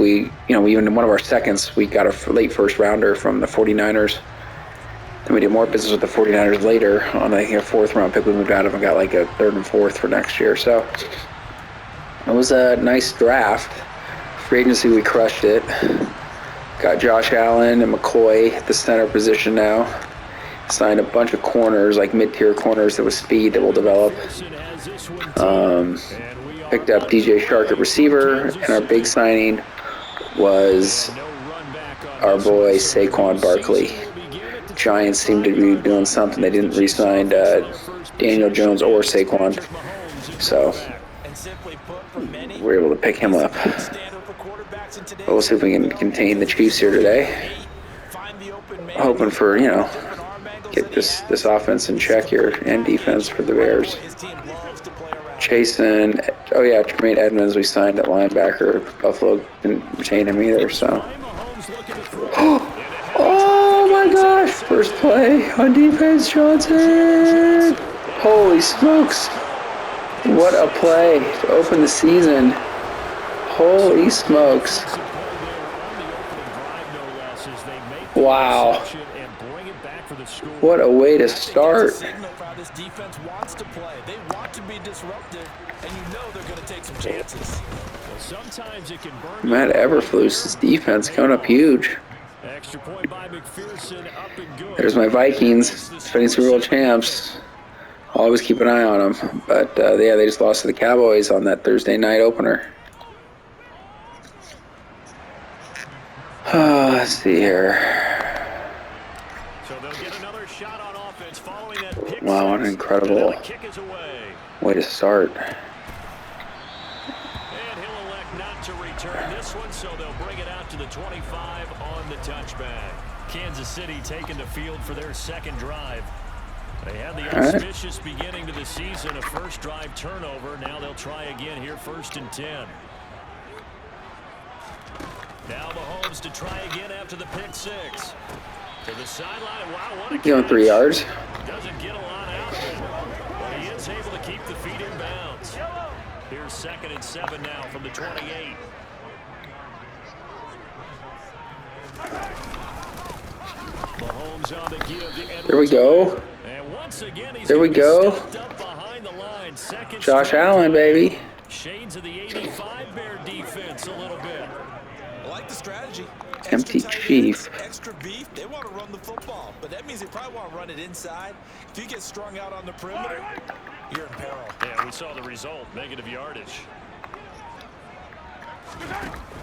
we even in one of our seconds, we got a late first rounder from the 49ers. Then we did more business with the 49ers later on a fourth round pick we moved out of and got like a third and fourth for next year. So it was a nice draft. Free agency, we crushed it. Got Josh Allen and McCoy at the center position now. Signed a bunch of corners, like mid-tier corners that with speed that will develop. Picked up DJ Shark at receiver, and our big signing was our boy Saquon Barkley. Giants seemed to be doing something. They didn't re-sign Daniel Jones or Saquon, so we were able to pick him up. But we'll see if we can contain the Chiefs here today. Hoping for, get this offense in check here and defense for the Bears. Tremaine Edmonds we signed at linebacker. Buffalo didn't retain him either, so. Oh my gosh! First play on defense, Johnson! Holy smokes! What a play to open the season. Holy smokes. Wow. What a way to start. Matt Eberflus's defense coming up huge. There's my Vikings, defending Super Bowl champs. I'll always keep an eye on them. But they just lost to the Cowboys on that Thursday night opener. Let's see here. Wow, what an incredible way to start. And he'll elect not to return this one, so they'll bring it out to the 25 on the touchback. Kansas City taking the field for their second drive. They had the auspicious beginning to the season, a first drive turnover. Now they'll try again here, 1st and 10. Now Mahomes to try again after the pick six. To the sideline. Wow, what a catch. Going 3 yards. Doesn't get a lot out of it, but he is able to keep the feet in bounds. Here's 2nd and 7 now from the 28. Mahomes on the give. There we go. And once again, he's there we go. up behind the line. Second Josh Allen, baby. Shades of the 85 Bear defense a little bit. I like the strategy. Empty chief. Extra beef. They want to run the football, but that means they probably want to run it inside. If you get strung out on the perimeter, you're in peril. Yeah, we saw the result. Negative yardage.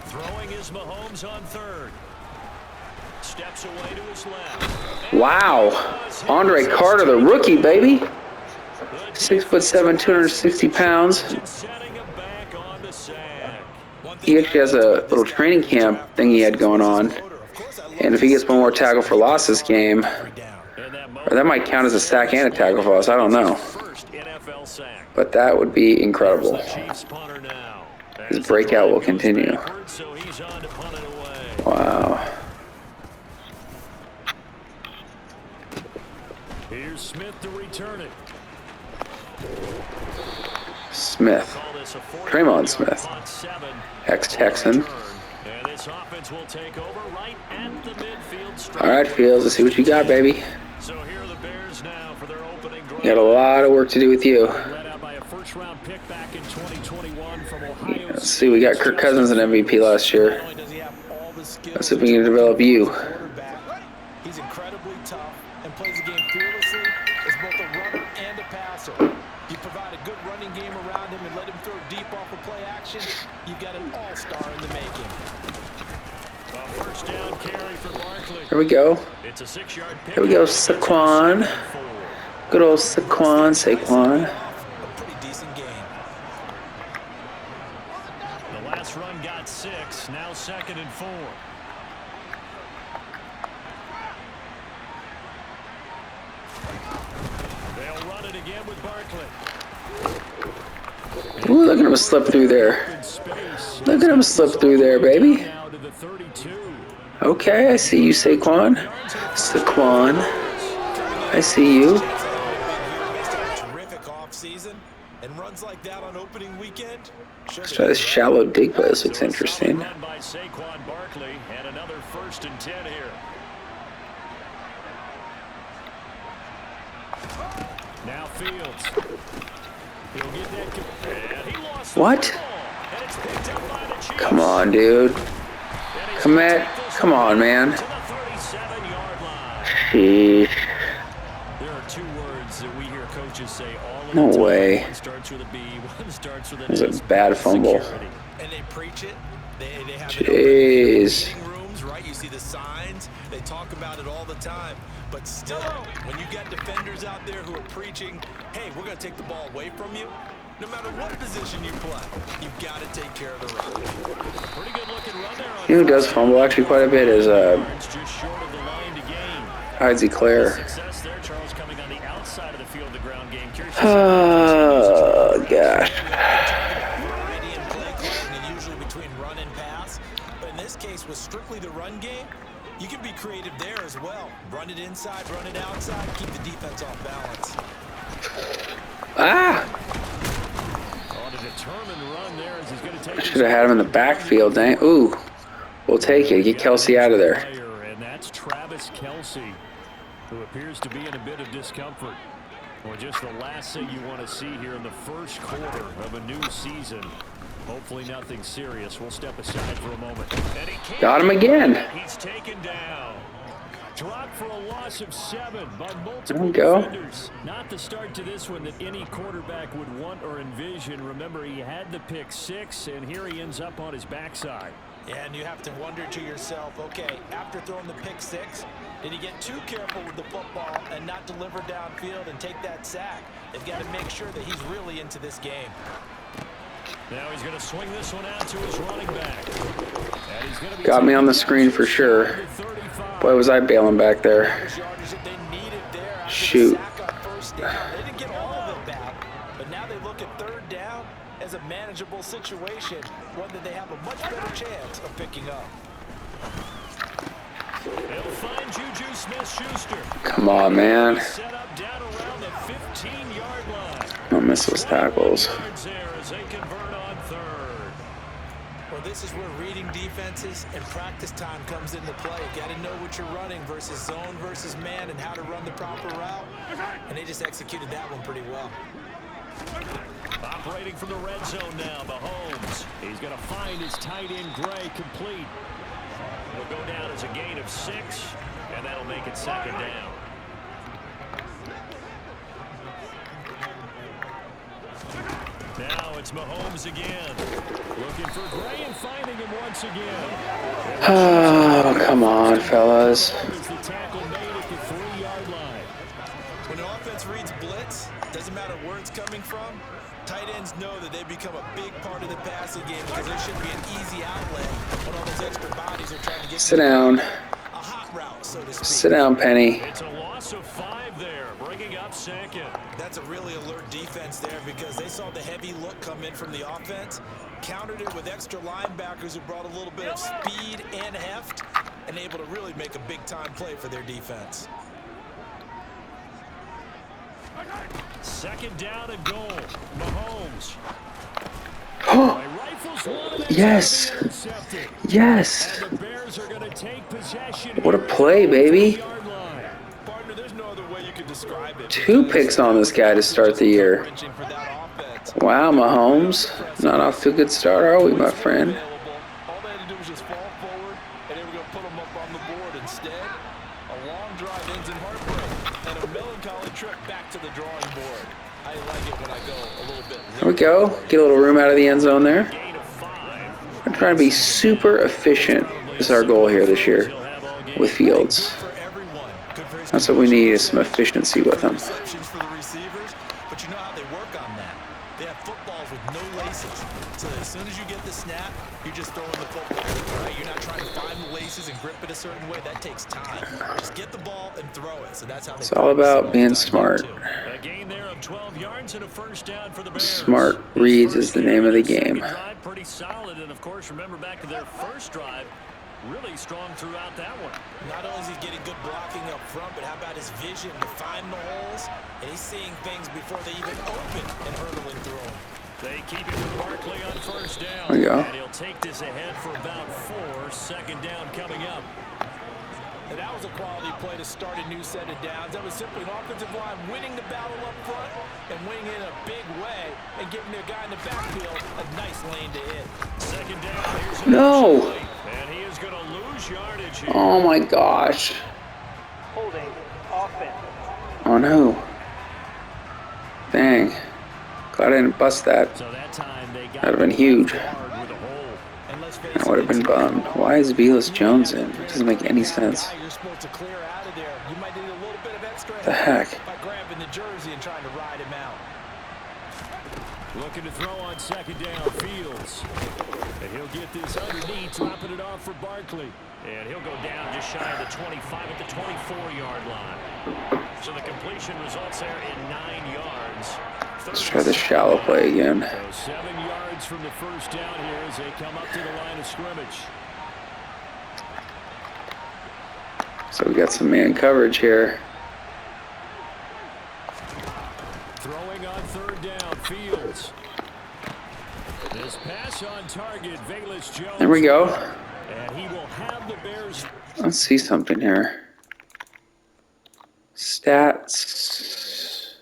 Throwing is Mahomes on 3rd. Steps away to his left. Wow. Andre Carter, the rookie, baby. 6'7", 260 pounds. He actually has a little training camp thing he had going on. And if he gets one more tackle for loss this game, or that might count as a sack and a tackle for loss, I don't know. But that would be incredible. His breakout will continue. Wow. Here's Smith to return it. Smith. Draymond Smith. Ex-Texan. All right, Fields, let's see what you got, baby. You got a lot of work to do with you. Let's see, we got Kirk Cousins an MVP last year. Let's see if we can develop you. He's incredibly tough and plays the game fearlessly as both a runner and a passer. You provide a good running game around him and let him throw deep off of play action, you've got an all-star in the making. First down carry for Barkley. Here we go. It's a 6-yard pick. Here we go, Saquon. Good old Saquon. A pretty decent game. The last run got 6. Now 2nd and 4. They'll run it again with Barkley. Ooh, look at him slip through there. Look at him slip through there, baby. Okay, I see you, Saquon. Saquon. I see you. Terrific off season and runs like that on opening weekend. Let's try this shallow dig play. This looks interesting. Run by Saquon Barkley, and another 1st and 10 here. Now Fields. He'll get that. And he lost What? the ball, and it's picked up by the Chiefs. Come on, dude. Come on, man. To the 37-yard line. Sheesh. There are 2 words that we hear coaches say all of No the time. way. One starts with a B, one starts with an That was S. a bad fumble. Security. And they preach it. They have Jeez. it in rooms, right? You see the signs. They talk about it all the time. But still, when you got defenders out there who are preaching, hey, we're going to take the ball away from you, no matter what position you play, you've got to take care of the run. Pretty good looking run there on You know who does fumble actually quite a bit is just short of the line to gain. Hidesy Claire. Success there, Charles, coming on the outside of the field, the ground game. Oh, gosh. Variety in play calling and usually between run and pass. But in this case, with strictly the run game, you can be creative there as well. Run it inside, run it outside, keep the defense off balance. Ah! On a determined run there as he's going to take. Should have had him in the backfield, dang. Ooh. We'll take it. Get Kelsey out of there. And that's Travis Kelce, who appears to be in a bit of discomfort. Or just the last thing you want to see here in the first quarter of a new season. Hopefully nothing serious. We'll step aside for a moment. And he Got him again. He's taken down. Dropped for a loss of 7 by There multiple we go. defenders. Not the start to this one that any quarterback would want or envision. Remember, he had the pick 6, and here he ends up on his backside. And you have to wonder to yourself, okay, after throwing the pick 6, did he get too careful with the football and not deliver downfield and take that sack? They've got to make sure that he's really into this game. Now he's going to swing this one out to his running back. And he's going to be Got me on the screen for sure. Boy, was I bailing back there. Shoot. They didn't get all of it back, but now they look at 3rd down as a manageable situation, one that they have a much better chance of picking up. They'll find Juju Smith-Schuster. Come on, man. Set up down around the 15-yard line. Don't miss those tackles. Yards there as they convert on 3rd. Well, this is where reading defenses and practice time comes into play. You got to know what you're running versus zone versus man and how to run the proper route. And they just executed that one pretty well. Operating from the red zone now, Mahomes. He's going to find his tight end Gray complete. It'll go down as a gain of 6, and that'll make it 2nd down. Now it's Mahomes again. Looking for Gray and finding him once again. Oh, come on, fellas. The tackle made at the 3-yard line. When an offense reads blitz, doesn't matter where it's coming from, tight ends know that they become a big part of the passing game because there should be an easy outlet when all those extra bodies are trying to get Sit down. a hot route, so to speak. Sit down, Penny. It's a loss of 5 there, bringing up 2nd. That's a really alert defense there because they saw the heavy look come in from the offense, countered it with extra linebackers who brought a little bit of speed and heft, and able to really make a big-time play for their defense. 2nd down and goal. Mahomes. Yes. Yes. And the Bears are going to take possession. What a play, baby. Partner, there's no other way you could describe it. 2 picks on this guy to start the year. Wow, Mahomes. Not off to a good start, are we, my friend? All they had to do was just fall forward, and they were going to put them up on the board. Instead, a long drive ends in heartbreak, and a melancholy trip back to the drawing board. I like it when I go a little bit. There we go. Get a little room out of the end zone there. I'm trying to be super efficient is our goal here this year with Fields. That's what we need is some efficiency with him. Receptions for the receivers, but you know how they work on that. They have footballs with no laces. So as soon as you get the snap, you're just throwing the football. Right? You're not trying to find the laces and grip it a certain way. That takes time. Just get the ball and throw it. So that's how they. It's all about being smart. A gain there of 12 yards and a 1st down for the Bears. Smart reads is the name of the game. Drive pretty solid, and of course, remember back to their first drive, really strong throughout that one. Not only is he getting good blocking up front, but how about his vision to find the holes? And he's seeing things before they even open and hurdling through them. They keep it with Barkley on first down. There we go. And he'll take this ahead for about 4. Second down coming up. And that was a quality play to start a new set of downs. That was simply an offensive line winning the battle up front and winning in a big way and giving their guy in the backfield a nice lane to hit. Second down. Here's No. and he is going to lose yardage here. Oh my gosh. Holding offense. On who? Dang. Glad I didn't bust that. So that time they got That'd have been huge. hard with a hole. And let's face I would have been bummed. Why is Velas Jones in? It doesn't make any sense. You're supposed to clear out of there. You might need a little bit of extra The heck? by grabbing the jersey and trying to ride him out. Looking to throw on second down. Fields. And he'll get this underneath, dropping it off for Barkley. And he'll go down just shy of the 25 at the 24-yard line. So the completion results there in 9 yards. Let's try the shallow play again. So 7 yards from the first down here as they come up to the line of scrimmage. So we got some man coverage here. Throwing on third down, Fields. This pass on target, Velas Jones. There we go. And he will have the Bears. Let's see something here. Stats.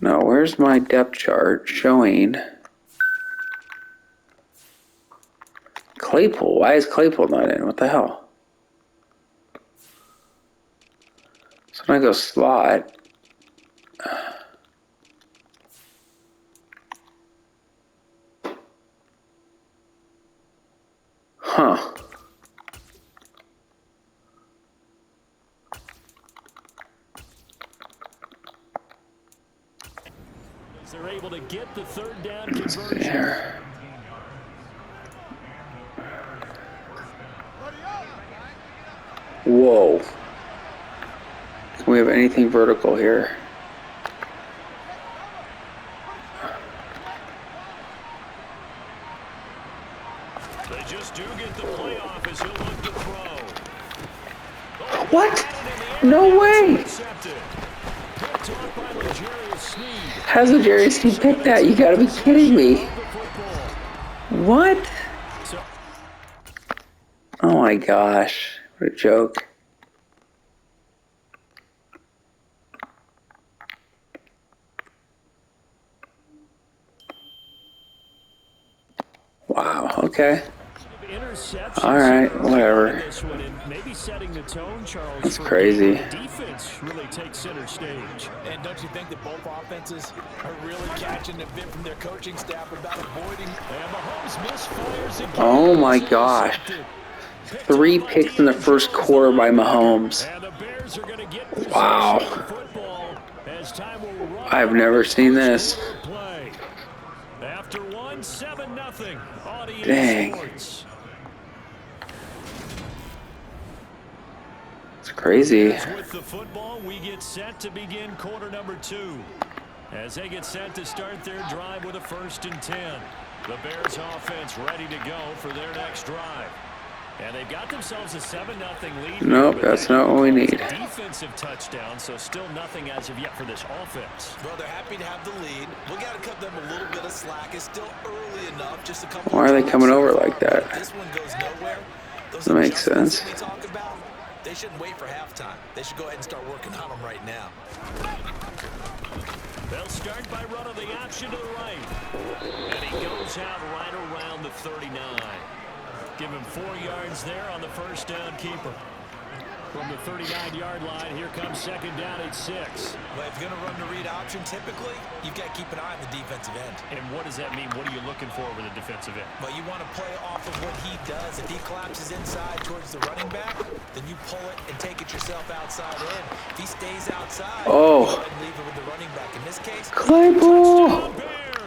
No, where's my depth chart showing Claypool? Why is Claypool not in? What the hell? So when I go slot, huh? They're able to get the third down Let's see conversion. here. Whoa. Can we have anything vertical here? They just do get the playoff as he'll look to throw. What? No way! How's L'Jarius Sneed pick that? You gotta be kidding me. What? Oh my gosh. What a joke. Wow, okay. All right, whatever. Maybe setting the tone, Charles. That's crazy. Defense really takes center stage. And don't you think that both offenses are really catching a bit from their coaching staff about avoiding? And Mahomes misfires again. Oh my gosh. 3 picks in the first quarter by Mahomes. And the Bears are going to get Wow. football as time will run. I've never seen this. Play. After 1, 7-0 on EA Dang. Sports. It's crazy. With the football, we get set to begin quarter number 2. As they get set to start their drive with a 1st and 10. The Bears offense ready to go for their next drive. And they've got themselves a 7-0 lead. Nope, that's not what we need. Defensive touchdown, so still nothing as of yet for this offense. Well, they're happy to have the lead. We got to cut them a little bit of slack. It's still early enough. Just a couple. Why are they coming over like that? This one goes nowhere. Those That makes adjustments sense. we talk about, they shouldn't wait for halftime. They should go ahead and start working on them right now. They'll start by running the option to the right. And he goes out right around the 39. Give him 4 yards there on the first down keeper. From the 39-yard line, here comes second down at 6. Well, if you're going to run the read option, typically, you've got to keep an eye on the defensive end. And what does that mean? What are you looking for with a defensive end? But you want to play off of what he does. If he collapses inside towards the running back, then you pull it and take it yourself outside in. If he stays outside, Oh. go ahead and leave it with the running back. In this case, Claypool!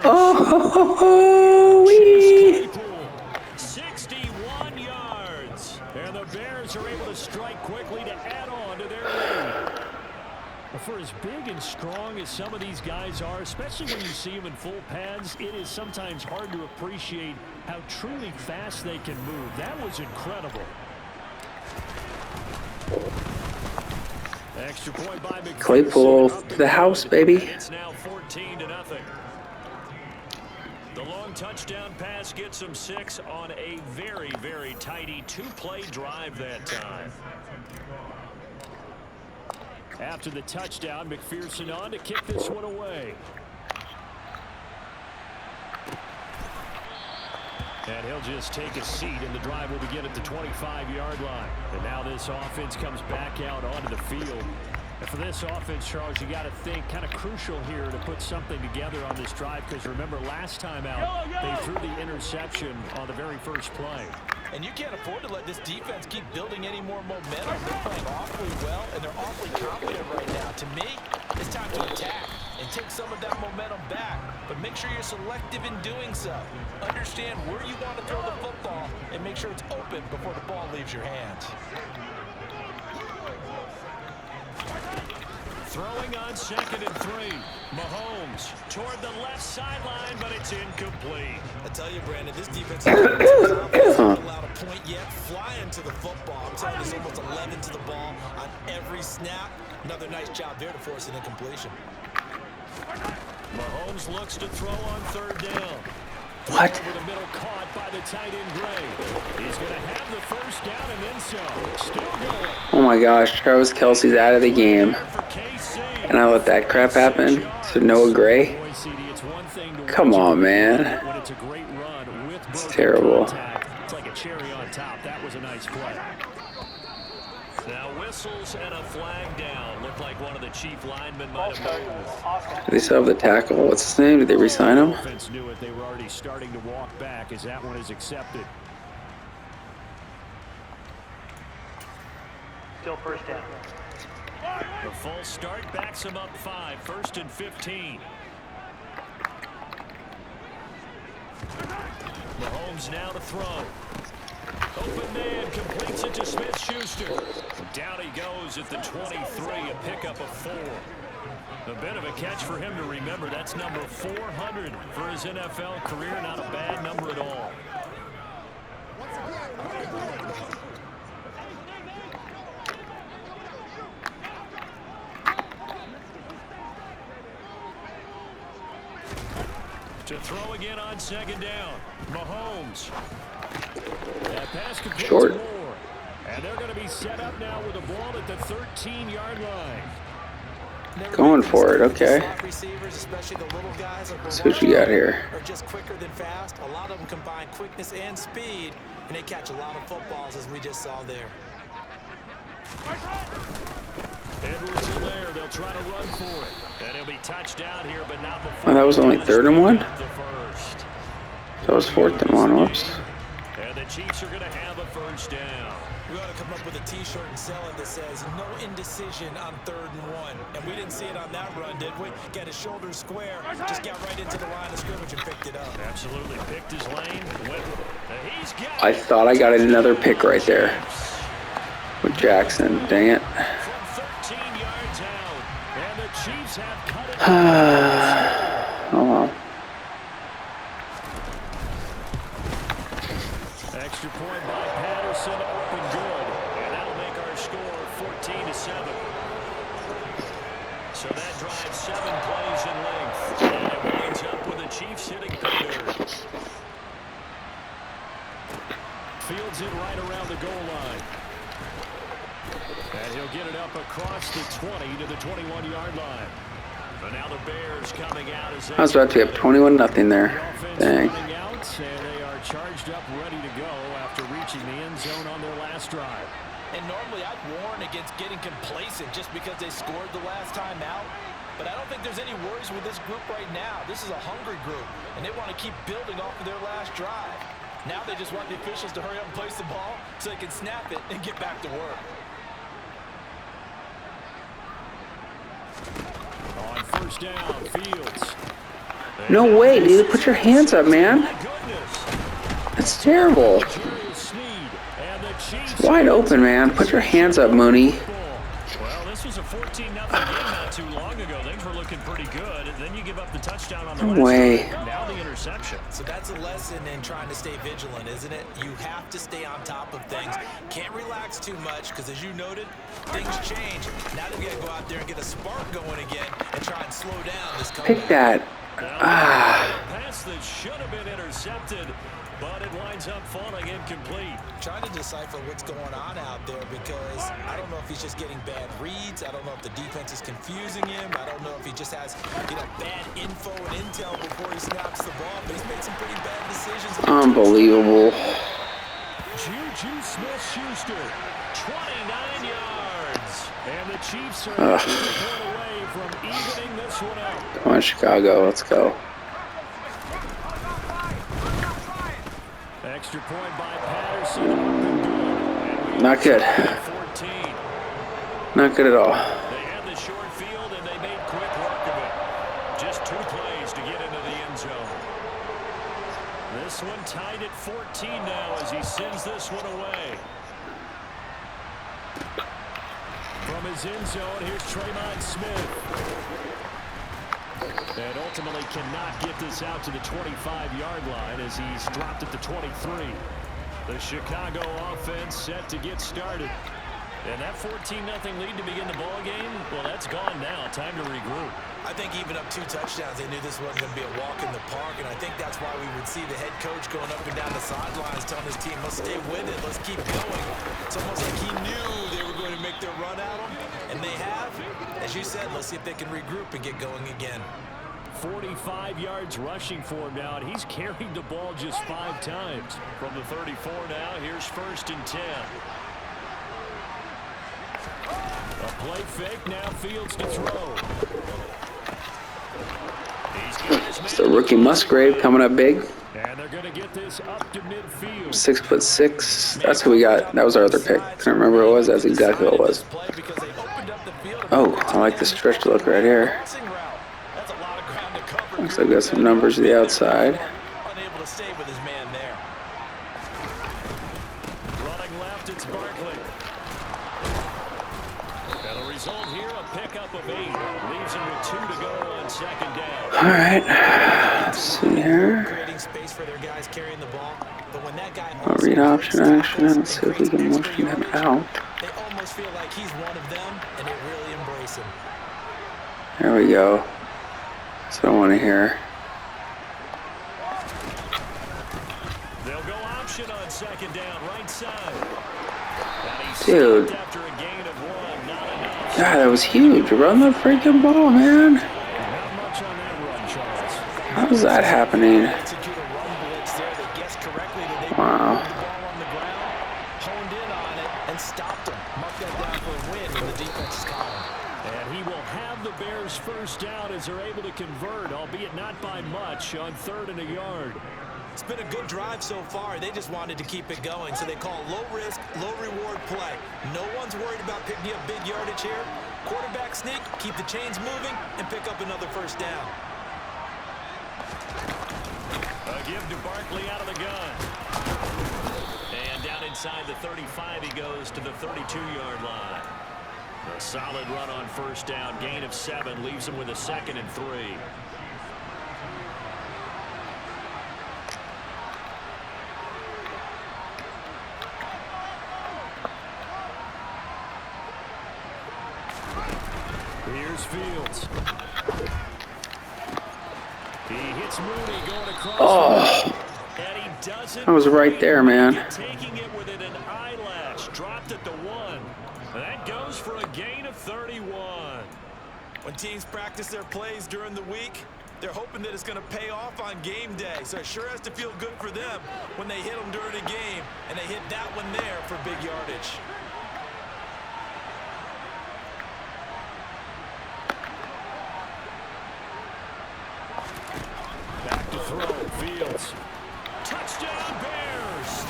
Oh, wee! 61 yards. And the Bears are able to strike quickly to add on to their lead. For as big and strong as some of these guys are, especially when you see them in full pads, it is sometimes hard to appreciate how truly fast they can move. That was incredible. Extra point by McPherson. Claypool to the house, baby. It's now 14-0. The long touchdown pass gets him 6 on a very, very tidy 2-play drive that time. After the touchdown, McPherson on to kick this one away. And he'll just take a seat, and the drive will begin at the 25-yard line. And now this offense comes back out onto the field. And for this offense, Charles, you got to think kind of crucial here to put something together on this drive, because remember last time out, they threw the interception on the very first play. And you can't afford to let this defense keep building any more momentum. They're playing awfully well, and they're awfully confident right now. To me, it's time to attack and take some of that momentum back. But make sure you're selective in doing so. Understand where you want to throw the football and make sure it's open before the ball leaves your hands. Throwing on 2nd and 3. Mahomes toward the left sideline, but it's incomplete. I tell you, Brandon, this defense hasn't allowed a point yet. Flying to the football. I'm telling you, there's almost 11 to the ball on every snap. Another nice job there to force an incompletion. Mahomes looks to throw on 3rd down. What? Over the middle, caught by the tight end Gray. He's going to have the 1st down and then some. Still going. Oh my gosh, Travis Kelce's out of the game. And I let that crap happen? So Noah Gray? Come on, man. It's terrible. It's like a cherry on top. That was a nice play. Now whistles and a flag down. Looked like one of the chief linemen might have moved. Do they still have the tackle? What's his name? Did they re-sign him? Offense knew it. They were already starting to walk back as that one is accepted. Still 1st down. The false start backs him up 5. 1st and 15. Mahomes now to throw. Open man completes it to Smith-Schuster. Down he goes at the 23, a pickup of 4. A bit of a catch for him to remember. That's number 400 for his NFL career. Not a bad number at all. To throw again on 2nd down. Mahomes. That pass completes Short. more. And they're going to be set up now with a ball at the 13-yard line. Going for it, okay. Receivers, especially the little guys like Let's see what you got here. are just quicker than fast. A lot of them combine quickness and speed, and they catch a lot of footballs, as we just saw there. Edwards in there. They'll try to run for it. And he'll be touched down here, but not before. Oh, that was only 3rd and 1? The first. That was 4th and 1, whoops. And the Chiefs are going to have a 1st down. We ought to come up with a T-shirt and sell it that says no indecision on 3rd and 1. And we didn't see it on that run, did we? Got his shoulders square, just got right into the line of scrimmage and picked it up. Absolutely picked his lane. He's got I thought I got another pick right there with Jackson. Dang it. from 13 yards out. And the Chiefs have cut it. Oh well. Extra point by Patterson, open good. And that'll make our score 14-7. So that drives 7 plays in length. And it winds up with the Chiefs hitting pay dirt. Fields it right around the goal line. And he'll get it up across the 20 to the 21-yard line. But now the Bears coming out as I was about to have 21-0 there. Dang. and they are charged up, ready to go after reaching the end zone on their last drive. And normally I'd warn against getting complacent just because they scored the last time out. But I don't think there's any worries with this group right now. This is a hungry group, and they want to keep building off of their last drive. Now they just want the officials to hurry up and place the ball so they can snap it and get back to work. On 1st down, Fields. No way, dude. Put your hands up, man. That's terrible. It's wide open, man. Put your hands up, Mooney. Well, this was a 14-0 game not too long ago. Things were looking pretty good. And then you give up the touchdown on the No way. drive. Now the interception. So that's a lesson in trying to stay vigilant, isn't it? You have to stay on top of things. Can't relax too much because, as you noted, things change. Now we got to go out there and get a spark going again and try and slow down this comeback. Pick that. Ah. pass that should have been intercepted, but it winds up falling incomplete. Trying to decipher what's going on out there because I don't know if he's just getting bad reads. I don't know if the defense is confusing him. I don't know if he just has, bad info and intel before he snaps the ball. But he's made some pretty bad decisions. Unbelievable. Juju Smith-Schuster, 29 yards. And the Chiefs are a point away from evening this one up. Come on, Chicago. Let's go. Extra point by Patterson. Not good. 14. Not good at all. They had the short field, and they made quick work of it. Just 2 plays to get into the end zone. This one tied at 14 now as he sends this one away. From his end zone, here's Tremont Smith. And ultimately cannot get this out to the 25-yard line as he's dropped at the 23. The Chicago offense set to get started. And that 14-0 lead to begin the ball game, well, that's gone now. Time to regroup. I think even up 2 touchdowns, they knew this wasn't going to be a walk in the park, and I think that's why we would see the head coach going up and down the sidelines telling his team, let's stay with it, let's keep going. It's almost like he knew they were going to make their run at him, and they have. As you said, let's see if they can regroup and get going again. 45 yards rushing for him now, and he's carried the ball just 5 times. From the 34 now, here's 1st and 10. A play fake, now Fields to throw. It's the rookie Musgrave coming up big. And they're going to get this up to midfield. 6'6". That's who we got. That was our other pick. I can't remember who it was. That's exactly what it was. Oh, I like the stretch look right here. Looks like we got some numbers to the outside. Unable to stay with his man there. Running left, it's Barkley. And a result here, a pickup of 8. Leaves him with 2 to go on 2nd down. All right. Let's see here. Creating space for their guys carrying the ball. But when that guy I'll read option action. Let's see if we can motion him out. they almost feel like he's one of them, and they really embrace him. There we go. That's what I want to hear. They'll go option on 2nd down, right side. Dude. After a gain of 1, not enough. God, that was huge. Run the freaking ball, man. Not much on that run, Charles. How's that happening? Execute a run blitz there. They guessed correctly that they Wow. put the ball on the ground, honed in on it, and stopped him. Marked that down for a win in the defense's column. And he will have the Bears 1st down as they're able to convert, albeit not by much, on 3rd and a yard. It's been a good drive so far. They just wanted to keep it going, so they call low-risk, low-reward play. No one's worried about picking up big yardage here. Quarterback sneak, keep the chains moving, and pick up another 1st down. A give to Barkley out of the gun. And down inside the 35, he goes to the 32-yard line. A solid run on 1st down, gain of 7, leaves him with a 2nd and 3. Here's Fields. He hits Mooney going across. Oh, And he doesn't. I was right there, man. Taking it within an eyelash. Dropped at the 1. That goes for a gain of 31. When teams practice their plays during the week, they're hoping that it's going to pay off on game day. So it sure has to feel good for them when they hit them during a game, and they hit that one there for big yardage. Back to throw. Fields. Touchdown Bears.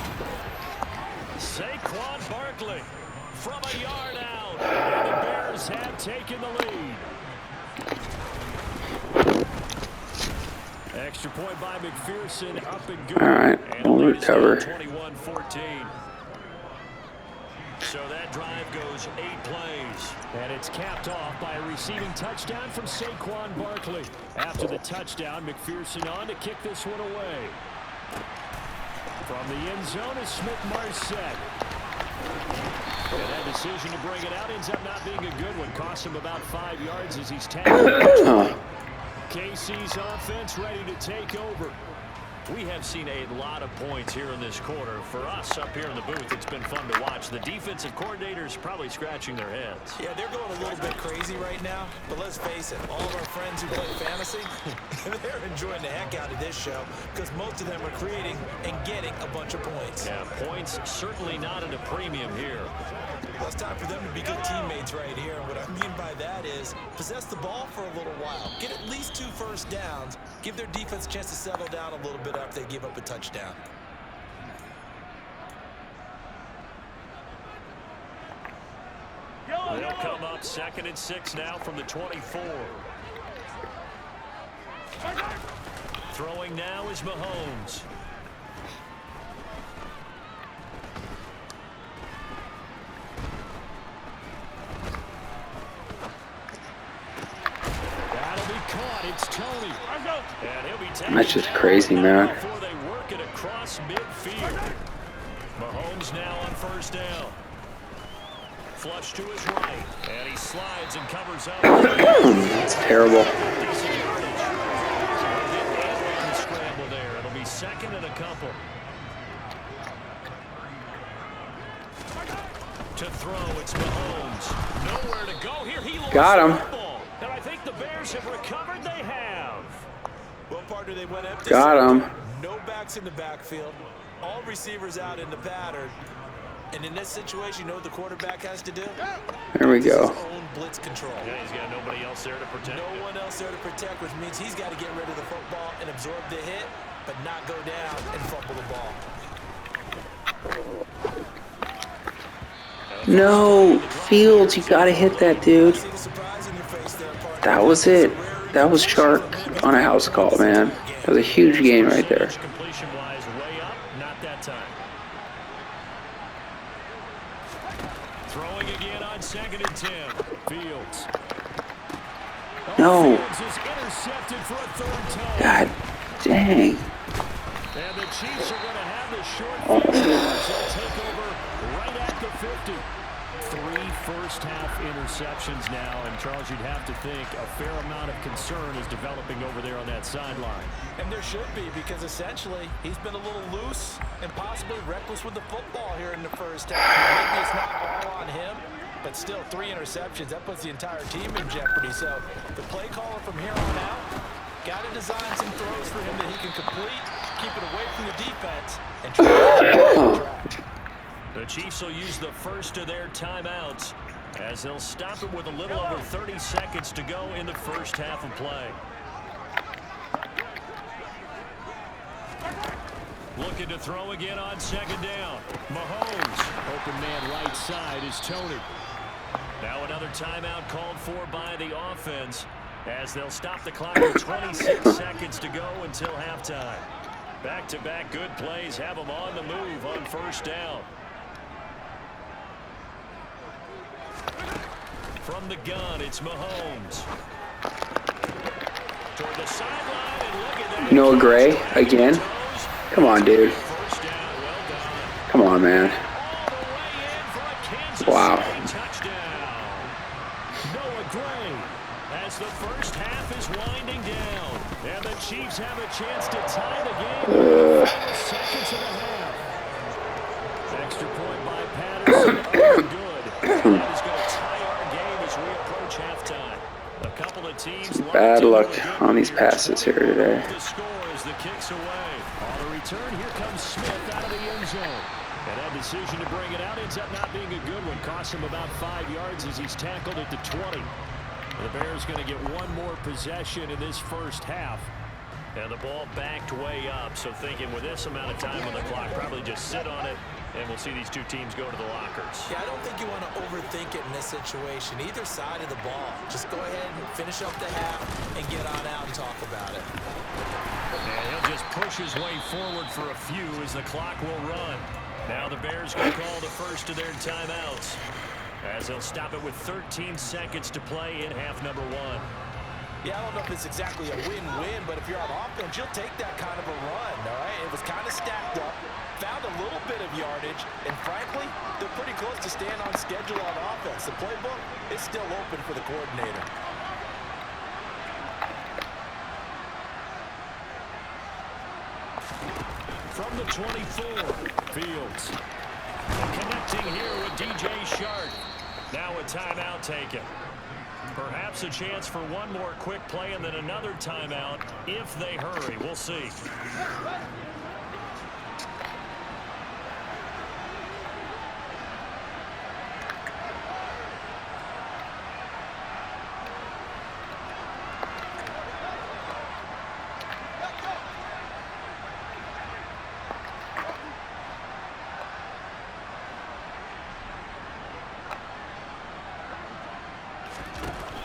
Saquon Barkley from a yard out. And the Bears have taken the lead. Extra point by McPherson. Up and good. all right. We'll recover. 21-14. So that drive goes 8 plays. And it's capped off by a receiving touchdown from Saquon Barkley. After the touchdown, McPherson on to kick this one away. From the end zone is Smith-Marset. And that decision to bring it out ends up not being a good one. Cost him about 5 yards as he's tackled. KC's offense ready to take over. We have seen a lot of points here in this quarter. For us up here in the booth, it's been fun to watch. The defensive coordinators probably scratching their heads. Yeah, they're going a little bit crazy right now, but let's face it, all of our friends who play fantasy, they're enjoying the heck out of this show because most of them are creating and getting a bunch of points. Yeah, points certainly not at a premium here. Well, it's time for them to be good teammates right here. And what I mean by that is possess the ball for a little while. Get at least 2 first downs. Give their defense a chance to settle down a little bit after they give up a touchdown. They'll come up 2nd and 6 now from the 24. Throwing now is Mahomes. It's Tony. And he'll be taken. That's just crazy, man. Before they work it across midfield. Mahomes now on 1st down. Flush to his right. And he slides and covers up. That's terrible. Scramble there. It'll be 2nd and a couple. To throw, it's Mahomes. Nowhere to go here. He got him. And I think the Bears have recovered. They have. Well, partner, they went empty. Got him. No backs in the backfield. All receivers out in the pattern. And in this situation, you know what the quarterback has to do? There we go. His own blitz control. Yeah, he's got nobody else there to protect. No one else there to protect, which means he's got to get rid of the football and absorb the hit, but not go down and fumble the ball. No, Fields, you gotta hit that, dude. That was it. That was Shark on a house call, man. That was a huge game right there. Completion-wise, way up, not that time. Throwing again on 2nd and 10. Fields. No. Fields is intercepted for a 3rd time. God dang. And the Chiefs are going to have the short field. They'll take over right at the 50. 3 first-half interceptions now, and Charles, you'd have to think a fair amount of concern is developing over there on that sideline. And there should be, because essentially he's been a little loose and possibly reckless with the football here in the first half. Maybe it's not all on him, but still 3 interceptions. That puts the entire team in jeopardy. So the play caller from here on out got to design some throws for him that he can complete, keep it away from the defense, and try to The Chiefs will use the first of their timeouts as they'll stop it with a little over 30 seconds to go in the first half of play. Looking to throw again on 2nd down. Mahomes. Open man right side is Tony. Now another timeout called for by the offense as they'll stop the clock with 26 seconds to go until halftime. Back-to-back good plays have them on the move on 1st down. From the gun, it's Mahomes. Toward the sideline, and look at that. Noah Gray again. Come on, dude. Come on, man. Wow. Touchdown. Noah Gray as the first half is winding down. And the Chiefs have a chance to tie the game. 4 seconds and a half. Extra point by Patterson. Good. That is going to tie our game as we approach halftime. A couple of teams. Bad luck on these passes here today. The score as the kicks away. On the return, here comes Smith out of the end zone. And that decision to bring it out ends up not being a good one. Costs him about 5 yards as he's tackled at the 20. The Bears going to get one more possession in this first half. And the ball backed way up. So thinking with this amount of time on the clock, probably just sit on it. And we'll see these two teams go to the lockers. Yeah, I don't think you want to overthink it in this situation. Either side of the ball. Just go ahead and finish up the half and get on out and talk about it. And he'll just push his way forward for a few as the clock will run. Now the Bears going to call the first of their timeouts as they'll stop it with 13 seconds to play in half number 1. Yeah, I don't know if it's exactly a win-win, but if you're on offense, you'll take that kind of a run, all right? It was kind of stacked up, found a little bit of yardage, and frankly, they're pretty close to staying on schedule on offense. The playbook is still open for the coordinator. from the 24. Fields. And connecting here with DJ Shark. Now a timeout taken. Perhaps a chance for one more quick play and then another timeout if they hurry. We'll see.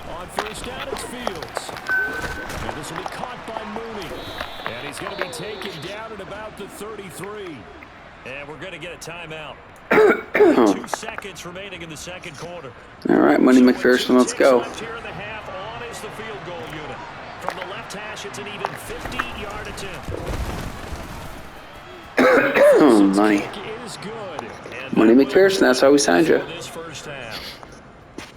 On first down, it's Fields. And this will be caught by Mooney. And he's going to be taken down at about the 33. And we're going to get a timeout. 2 seconds remaining in the second quarter. All right, Money McPherson, let's go. Left here in the half, on is the field goal unit. From the left hash, it's an even 50-yard attempt. Money. Is good. Money McPherson, that's how we signed you. This first half.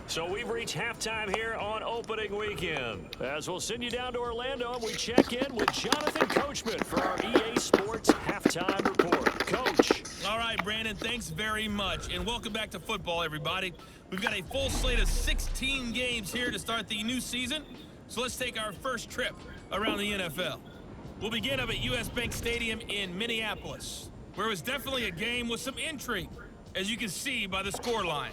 So we've reached halftime here on opening weekend. As we'll send you down to Orlando, and we check in with Jonathan Coachman for our EA Sports Halftime Report. Coach. All right, Brandon, thanks very much. And welcome back to football, everybody. We've got a full slate of 16 games here to start the new season. So let's take our first trip around the NFL. We'll begin up at US Bank Stadium in Minneapolis, where it was definitely a game with some intrigue, as you can see by the scoreline.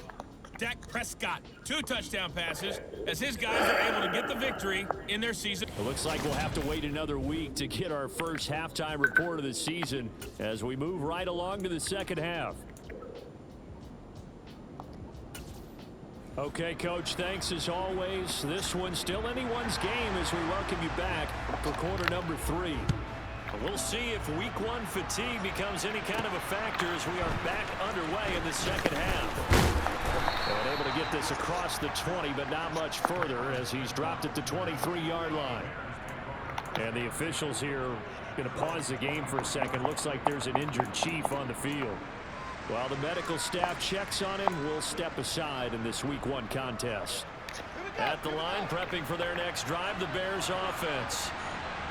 Dak Prescott, 2 touchdown passes, as his guys are able to get the victory in their season. It looks like we'll have to wait another week to get our first halftime report of the season as we move right along to the second half. Okay, Coach, thanks as always. This one's still anyone's game as we welcome you back for quarter number 3. We'll see if week 1 fatigue becomes any kind of a factor as we are back underway in the second half. And able to get this across the 20, but not much further as he's dropped at the 23-yard line. And the officials here are going to pause the game for a second. Looks like there's an injured Chief on the field. While the medical staff checks on him, we'll step aside in this week 1 contest. At the line, prepping for their next drive, the Bears offense.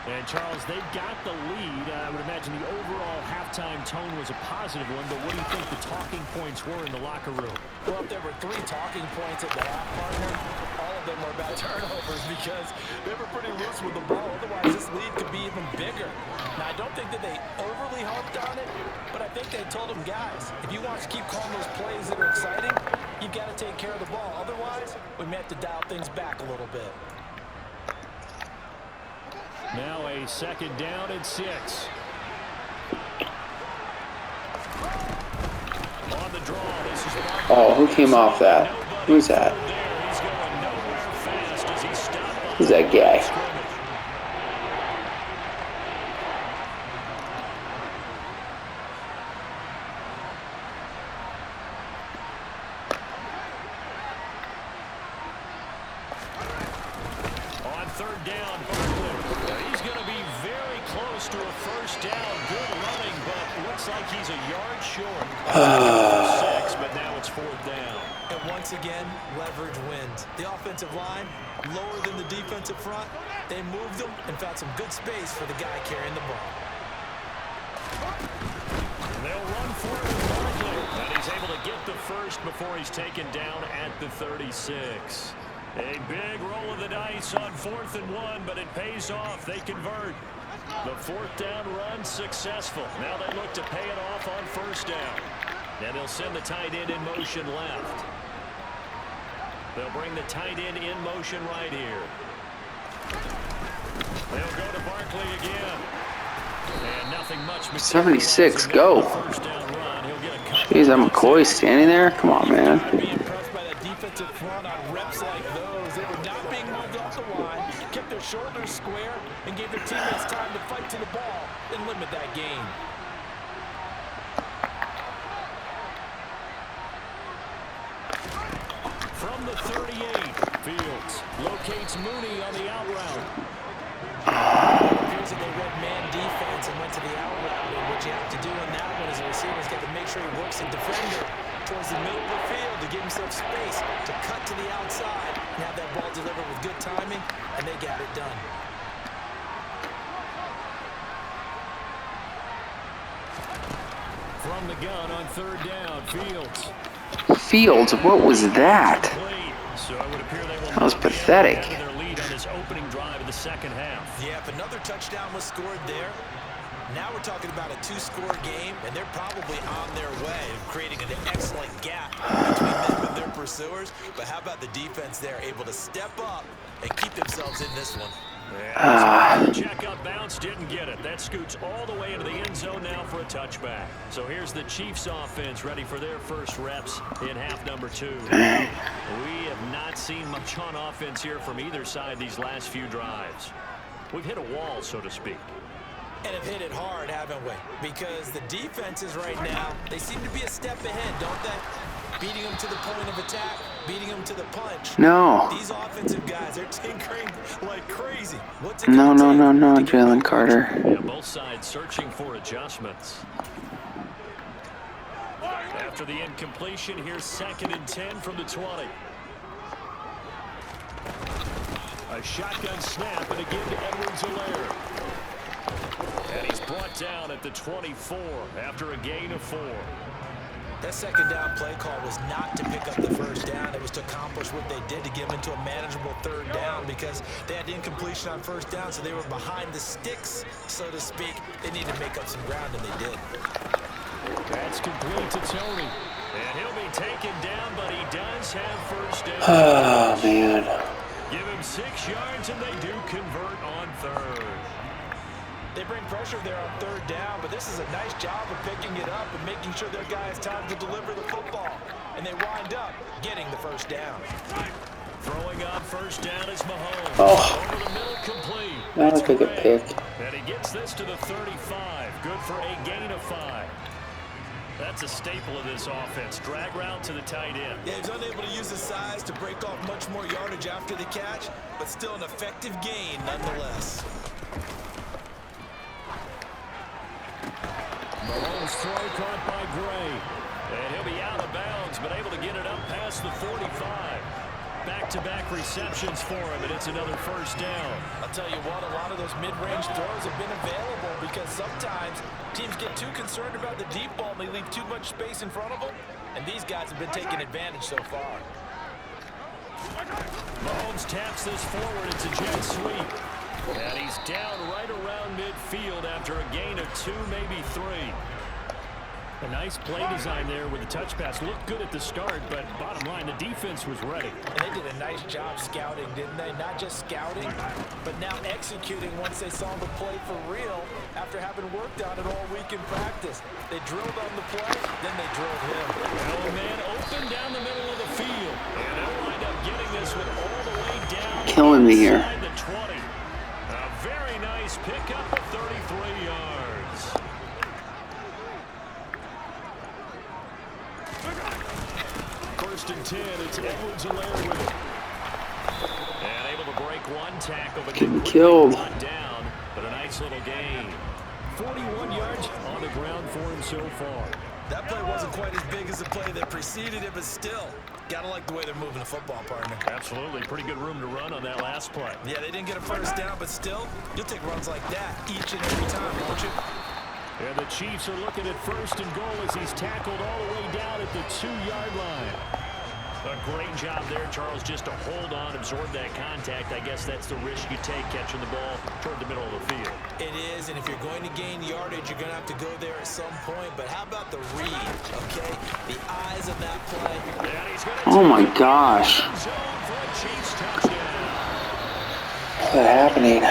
And, Charles, they've got the lead. I would imagine the overall halftime tone was a positive one, but what do you think the talking points were in the locker room? Well, if there were 3 talking points at the half, partner, all of them were about turnovers because they were pretty loose with the ball. Otherwise, this lead could be even bigger. Now, I don't think that they overly harped on it, but I think they told them, guys, if you want to keep calling those plays that are exciting, you've got to take care of the ball. Otherwise, we may have to dial things back a little bit. Now a second down and 6. On the draw, this is Oh, who came off that? Who's that? Who's that guy? On third down, he's going to be very close to a first down. Good running, but looks like he's a yard short. 6, but now it's 4th down. And once again, leverage wins. The offensive line, lower than the defensive front. They moved them and found some good space for the guy carrying the ball. They'll run for it with Barkley. And he's able to get the first before he's taken down at the 36. A big roll of the dice on 4th and 1, but it pays off. They convert. The 4th down run successful. Now they look to pay it off on first down. And they'll send the tight end in motion left. They'll bring the tight end in motion right here. They'll go to Barkley again. And nothing much. 76, go. Jeez, that McCoy standing there? Come on, man. I'd be impressed by that defensive front on reps like those. They were not being moved off the line, kept their shoulders square, and gave their teammates time to fight to the ball and limit that gain. From the 38, Fields locates Mooney on the out route. It appears that they read man defense and went to the out route. And what you have to do in that one as a receiver is got to make sure he works the defender towards the middle of the field to give himself space to cut to the outside and have that ball delivered with good timing, and they got it done. from the gun on third down. Fields, what was that? So it would appear they will That was pathetic. their lead on this opening drive of the second half. Yeah, if another touchdown was scored there, now we're talking about a two-score game, and they're probably on their way of creating an excellent gap between them and their pursuers. But how about the defense there, able to step up and keep themselves in this one? Check up bounce, didn't get it. That scoots all the way into the end zone now for a touchback. So here's the Chiefs offense ready for their first reps in half number 2. We have not seen much on offense here from either side these last few drives. We've hit a wall, so to speak. And have hit it hard, haven't we? Because the defenses right now, they seem to be a step ahead, don't they? Beating them to the point of attack, beating them to the punch. No. These offensive guys are tinkering like crazy. What's it No, gonna take to get Jalen Carter. Yeah, both sides searching for adjustments. After the incompletion, here's 2nd and 10 from the 20. A shotgun snap, and again to Edwards-Helaire. And he's brought down at the 24 after a gain of 4. That second down play call was not to pick up the first down. It was to accomplish what they did to get them into a manageable third down because they had incompletion on first down, so they were behind the sticks, so to speak. They needed to make up some ground, and they did. That's complete to Tony. And he'll be taken down, but he does have first down. Oh, man. Give him 6 yards, and they do convert on third. They bring pressure there on third down, but this is a nice job of picking it up and making sure their guy has time to deliver the football. And they wind up getting the first down. Throwing on first down is Mahomes. Oh. Over the middle, complete. That looked like a pick. And he gets this to the 35. Good for a gain of 5. That's a staple of this offense. Drag route to the tight end. Yeah, he's unable to use his size to break off much more yardage after the catch, but still an effective gain nonetheless. Mahomes' throw caught by Gray. And he'll be out of bounds, but able to get it up past the 45. Back-to-back receptions for him, and it's another first down. I'll tell you what, a lot of those mid-range throws have been available because sometimes teams get too concerned about the deep ball and they leave too much space in front of them, and these guys have been taking advantage so far. Mahomes taps this forward. It's a jet sweep. And he's down right around midfield after a gain of 2, maybe 3. A nice play design there with the touch pass. Looked good at the start, but bottom line, the defense was ready. And they did a nice job scouting, didn't they? Not just scouting, but now executing once they saw the play for real after having worked on it all week in practice. They drilled on the play, then they drilled him. Oh, man, open down the middle of the field. And they'll wind up getting this one all the way down. Killing me here. The 20. A very nice pickup of 33 yards. First and 10, it's Edwards-Helaire with it. And able to break one tackle, but getting killed. Down, but a nice little gain. 41 yards on the ground for him so far. That play wasn't quite as big as the play that preceded it, but still, gotta like the way they're moving the football, partner. Absolutely, pretty good room to run on that last play. Yeah, they didn't get a first down, but still, you'll take runs like that each and every time, won't you? And the Chiefs are looking at first and goal as he's tackled all the way down at the 2-yard line. A great job there, Charles, just to hold on, absorb that contact. I guess that's the risk you take catching the ball toward the middle of the field. It is, and if you're going to gain yardage, you're going to have to go there at some point. But how about the read, okay? The eyes of that play. Oh, my gosh. What's happening?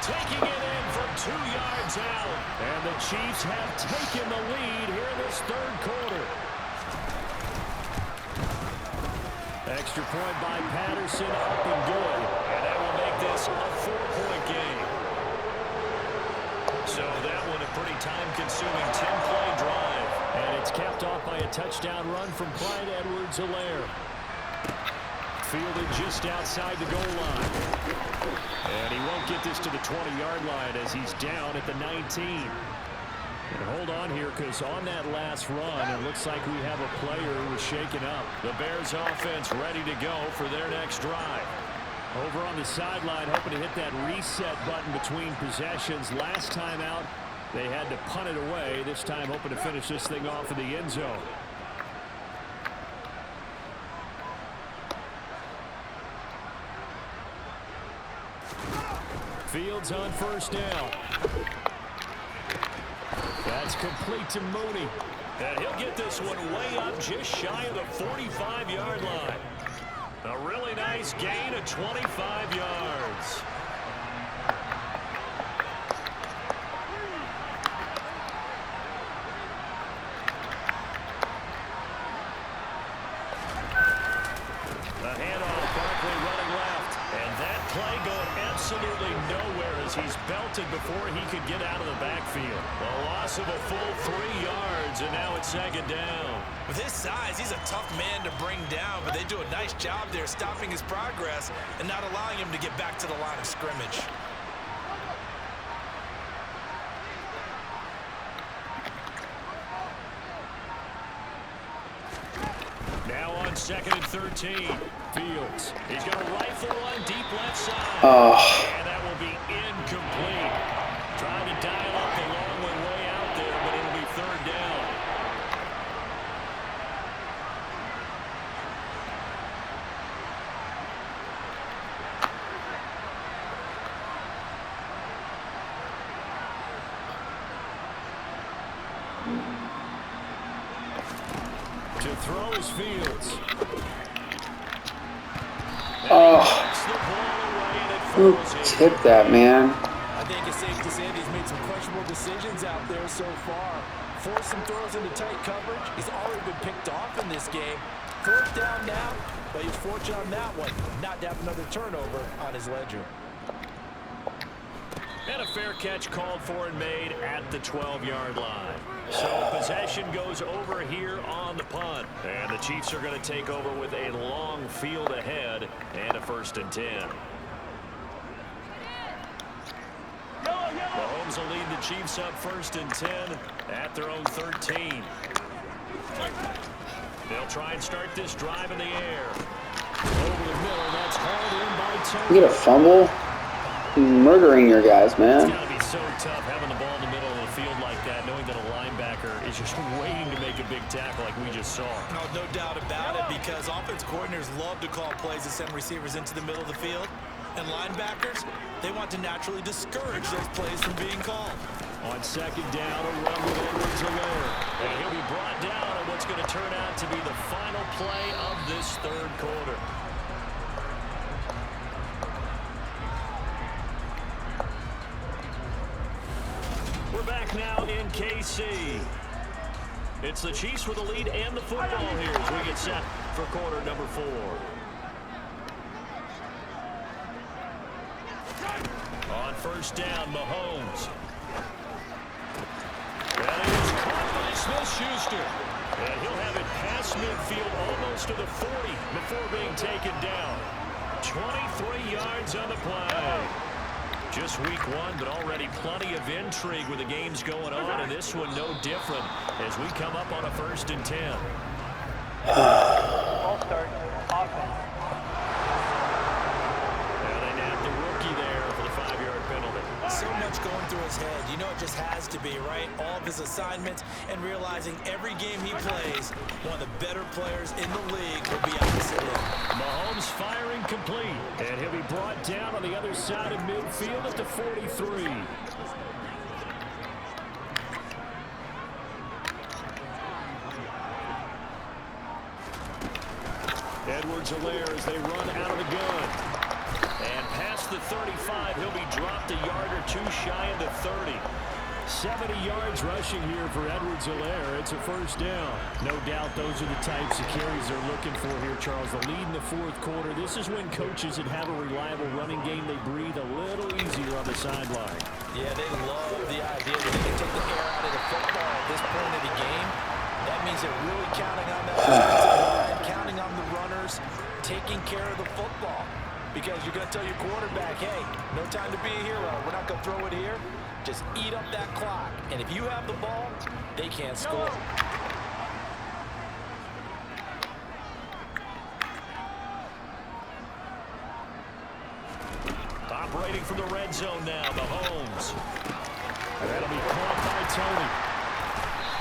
Taking it in from 2 yards out. And the Chiefs have taken the lead here in this third quarter. Extra point by Patterson, up and good. And that will make this a 4-point game. So that one a pretty time-consuming 10-play drive. And it's capped off by a touchdown run from Clyde Edwards-Helaire. Fielded just outside the goal line. And he won't get this to the 20-yard line as he's down at the 19. And hold on here, because on that last run, it looks like we have a player who was shaken up. The Bears offense ready to go for their next drive. Over on the sideline, hoping to hit that reset button between possessions. Last time out They had to punt it away, this time hoping to finish this thing off in the end zone. Fields on first down. That's complete to Mooney. And he'll get this one way up just shy of the 45-yard line. A really nice gain of 25 yards. The handoff, Barkley running left. And that play going absolutely nowhere as he's belted before he could get out of the backfield. A loss of a full 3 yards, and now it's second down. With his size, he's a tough man to bring down, but they do a nice job there stopping his progress and not allowing him to get back to the line of scrimmage. Now on 2nd and 13. Fields. He's going to rifle one deep left side. And that will be incomplete. Trying to dial up the long way out there, but it'll be third down. To throw is Fields. Who tipped that, man? I think it's safe to say that he's made some questionable decisions out there so far. Forced some throws into tight coverage. He's already been picked off in this game. Fourth down now, but he's fortunate on that one not to have another turnover on his ledger. And a fair catch called for and made at the 12-yard line. So possession goes over here on the punt. And the Chiefs are going to take over with a long field ahead and a 1st and 10. Mahomes will lead the Chiefs up 1st and 10 at their own 13. They'll try and start this drive in the air. Over the middle, that's hauled in by Tony. You get a fumble? Murdering your guys, man. It's got to be so tough having the ball in the middle of the field like that, knowing that a linebacker is just waiting to make a big tackle like we just saw. No doubt about it, because offense coordinators love to call plays and send receivers into the middle of the field. And linebackers, they want to naturally discourage those plays from being called. On 2nd down, a run with Edwards-Helaire. And he'll be brought down on what's going to turn out to be the final play of this 3rd quarter. We're back now in KC. It's the Chiefs with the lead and the football here as we get set for quarter number 4. On 1st down, Mahomes. And it is caught by Smith-Schuster. And he'll have it past midfield almost to the 40 before being taken down. 23 yards on the play. Just week 1, but already plenty of intrigue with the games going on, and this one no different as we come up on a 1st and 10. Ball start. Offense. And they nabbed the rookie there for the 5-yard penalty. So much going through his head. You know it just has to be, right? All of his assignments and realizing every game he plays, one of the better players in the league will be opposite him. Mahomes firing complete, and he'll be brought down on the other side of midfield at the 43. Edwards-Helaire as they run out of the gun. And past the 35, he'll be dropped a yard or two shy of the 30. 70 yards rushing here for Edwards-Helaire. It's a 1st down. No doubt those are the types of carries they're looking for here, Charles. The lead in the 4th quarter. This is when coaches that have a reliable running game, they breathe a little easier on the sideline. Yeah, they love the idea that they can take the air out of the football at this point of the game. That means they're really counting on that offensive line, counting on the runners, taking care of the football. Because you're going to tell your quarterback, hey, no time to be a hero. We're not going to throw it here. Just eat up that clock. And if you have the ball, they can't score. Operating from the red zone now, Mahomes. And that'll be caught by Tony.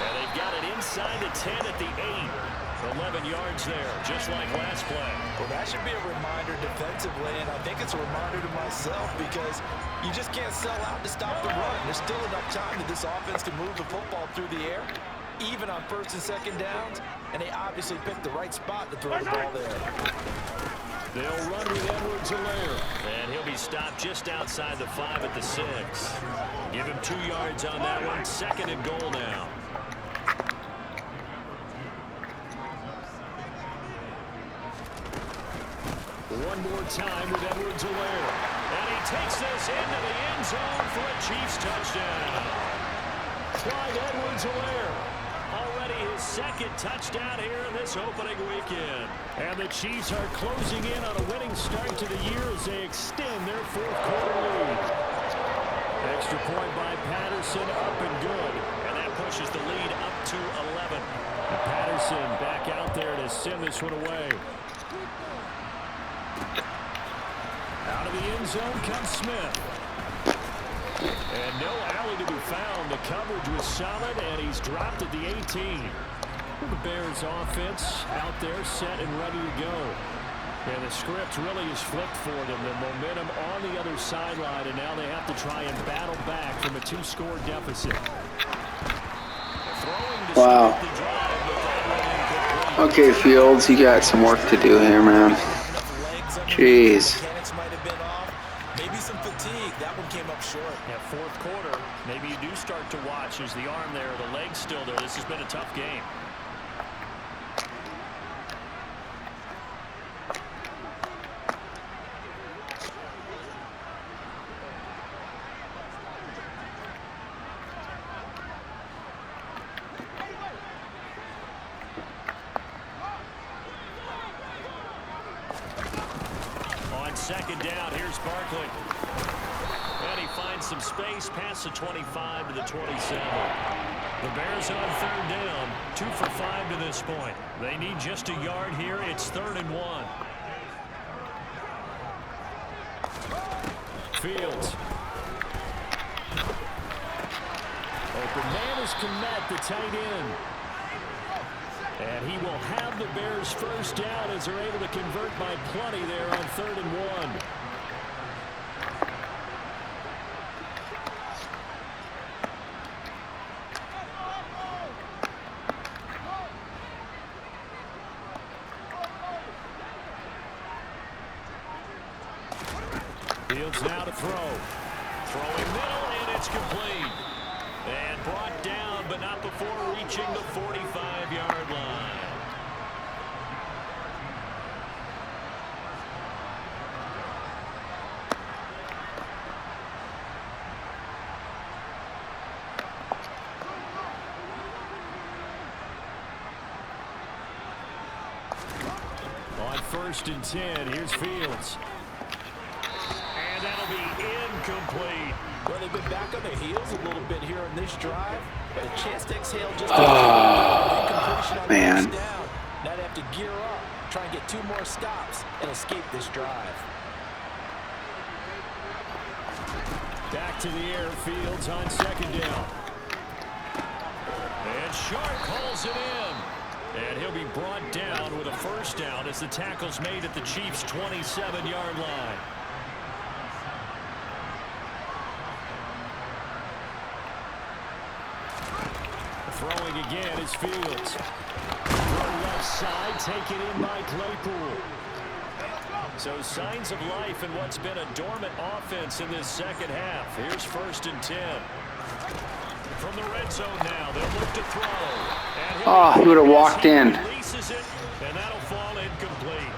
And they've got it inside the 10 at the 8. 11 yards there, just like last play. Well, that should be a reminder defensively, and I think it's a reminder to myself because you just can't sell out to stop the run. There's still enough time that this offense can move the football through the air, even on first and second downs, and they obviously picked the right spot to throw the ball there. They'll run with Edwards-Helaire. And he'll be stopped just outside the 5 at the 6. Give him 2 yards on that one. 2nd and goal now. One more time with Edwards-Helaire. And he takes this into the end zone for a Chiefs touchdown. Clyde Edwards-Helaire. Already his 2nd touchdown here in this opening weekend. And the Chiefs are closing in on a winning start to the year as they extend their 4th quarter lead. Extra point by Patterson, up and good. And that pushes the lead up to 11. And Patterson back out there to send this one away. Out of the end zone comes Smith. And no alley to be found. The coverage was solid, and he's dropped at the 18. The Bears offense out there set and ready to go. And the script really is flipped for them. The momentum on the other sideline, and now they have to try and battle back from a 2-score deficit. Wow. Okay, Fields, you got some work to do here, man. Jeez. Maybe some fatigue. That one came up short. Yeah, 4th quarter. Maybe you do start to watch as the arm there, the leg's still there. This has been a tough game. On 2nd down, here's Barkley. And he finds some space past the 25 to the 27. The Bears on 3rd down, 2 for 5 to this point. They need just a yard here. It's 3rd and 1. Fields. Open man is Kmet, the tight end. And he will have the Bears first down as they're able to convert by plenty there on 3rd and 1. Fields now to throw. Throwing middle, and it's complete. And brought down, but not before reaching the 45-yard line. On 1st and 10, here's Fields. And that'll be incomplete. Well, they've been back on their heels a little bit here on this drive, but a chance to exhale just man. Down. Now they have to gear up, try and get 2 more stops, and escape this drive. Back to the air, Fields on 2nd down. And Sharp hauls it in. And he'll be brought down with a first down as the tackle's made at the Chiefs' 27-yard line. Throwing again is Fields. Throw left side, taken in by Claypool. So signs of life in what's been a dormant offense in this 2nd half. Here's 1st and 10. From the red zone now, they'll look to throw. Oh, he would have walked in. Releases it, and that'll fall incomplete.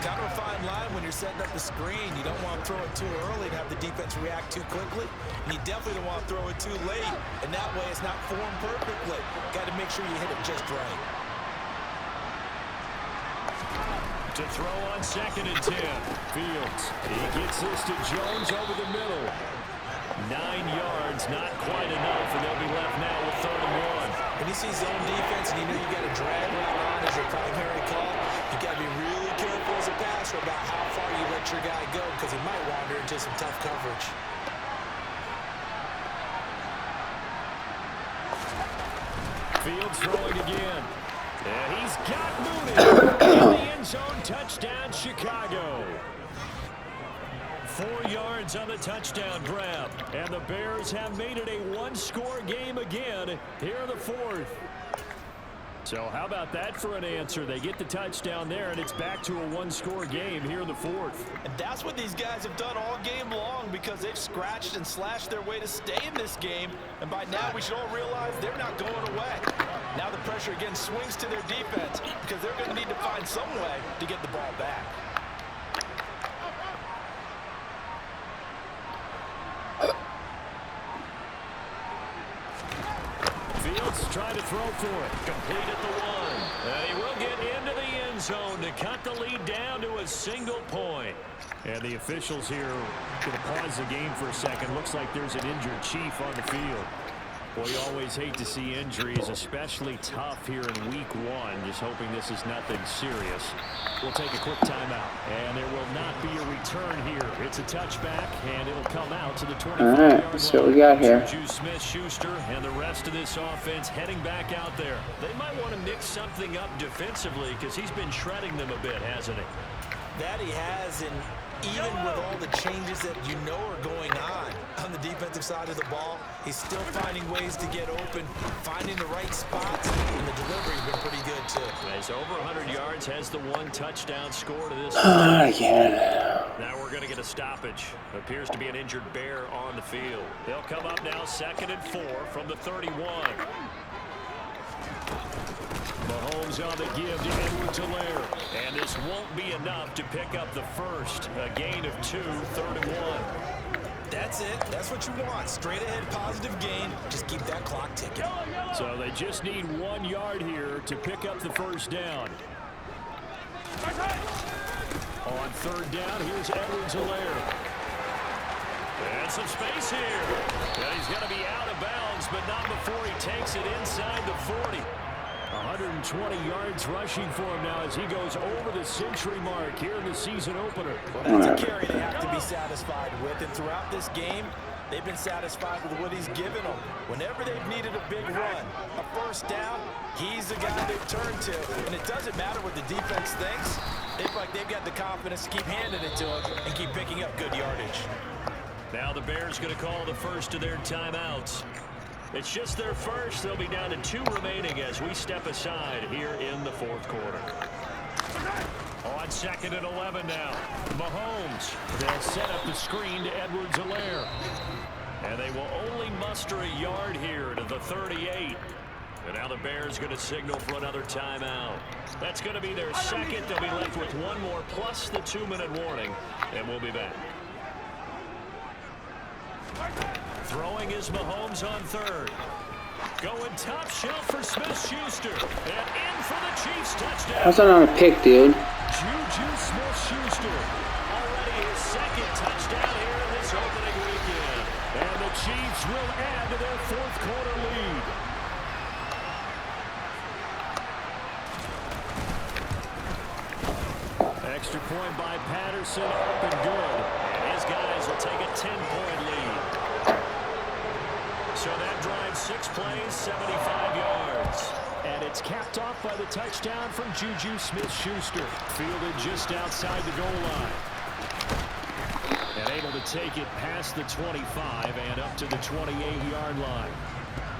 Kind of a fine line when you're setting up the screen. You don't want to throw it too early and have the defense react too quickly. And you definitely don't want to throw it too late. And that way it's not formed perfectly. Got to make sure you hit it just right. To throw on 2nd and 10. Fields. He gets this to Jones over the middle. 9 yards, not quite enough, and they'll be left now with 3rd and 1. When you see zone defense and you know you got a drag route on as your primary call, you got to be really careful as a passer about how far you let your guy go because he might wander into some tough coverage. Fields throwing again. And he's got Mooney. In the end zone, touchdown, Chicago. 4 yards on the touchdown grab. And the Bears have made it a one-score game again here in the fourth. So how about that for an answer? They get the touchdown there, and it's back to a one-score game here in the fourth. And that's what these guys have done all game long, because they've scratched and slashed their way to stay in this game. And by now, we should all realize they're not going away. Now the pressure again swings to their defense, because they're going to need to find some way to get the ball back. Fields trying to throw for it. Complete at the 1. And he will get into the end zone to cut the lead down to a single point. And the officials here going to pause the game for a second. Looks like there's an injured Chief on the field. Boy, you always hate to see injuries, especially tough here in week 1. Just hoping this is nothing serious. We'll take a quick timeout. And there will not be a return here. It's a touchback, and it'll come out to the 25-yard line. All right, that's what we got here. Juju Smith-Schuster and the rest of this offense heading back out there. They might want to mix something up defensively, because he's been shredding them a bit, hasn't he? That he has, and even with all the changes that you know are going on the defensive side of the ball, he's still finding ways to get open, finding the right spots, and the delivery's been pretty good too. He's over 100 yards, has the 1 touchdown score to this. Now we're going to get a stoppage. Appears to be an injured Bear on the field. They'll come up now 2nd and 4 from the 31. Mahomes on the give to Edwards-Helaire. And this won't be enough to pick up the first. A gain of 2, 3rd and 1. That's it. That's what you want. Straight ahead, positive gain. Just keep that clock ticking. So they just need 1 yard here to pick up the first down. On 3rd down, here's Edwards-Helaire. And some space here. And he's going to be out of bounds, but not before he takes it inside the 40. 120 yards rushing for him now as he goes over the century mark here in the season opener. Well, that's a carry they have to be satisfied with, and throughout this game, they've been satisfied with what he's given them. Whenever they've needed a big run, a first down, he's the guy they've turned to. And it doesn't matter what the defense thinks. They feel like they've got the confidence to keep handing it to him and keep picking up good yardage. Now the Bears going to call the first of their timeouts. It's just their first. They'll be down to 2 remaining as we step aside here in the 4th quarter. On 2nd and 11 now. Mahomes. They'll set up the screen to Edwards-Helaire. And they will only muster a yard here to the 38. And now the Bears going to signal for another timeout. That's going to be their second. They'll be left with 1 more plus the 2-minute warning. And we'll be back. Throwing is Mahomes on 3rd. Going top shelf for Smith-Schuster. And in for the Chiefs touchdown. How's that on a pick, dude? Juju Smith-Schuster. Already his 2nd touchdown here in this opening weekend. And the Chiefs will add to their 4th quarter lead. Extra point by Patterson, up and good. And his guys will take a 10-point lead. So that drives 6 plays, 75 yards. And it's capped off by the touchdown from Juju Smith-Schuster. Fielded just outside the goal line. And able to take it past the 25 and up to the 28-yard line.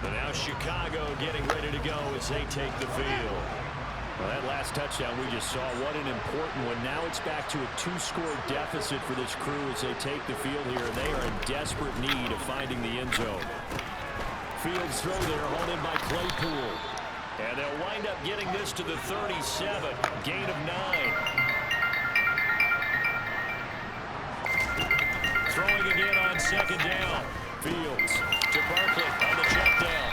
But now Chicago getting ready to go as they take the field. Well, that last touchdown we just saw, what an important one. Now it's back to a 2-score deficit for this crew as they take the field here, and they are in desperate need of finding the end zone. Fields throw there, hauled in by Claypool. And they'll wind up getting this to the 37, gain of 9. Throwing again on 2nd down. Fields to Barkley on the check down.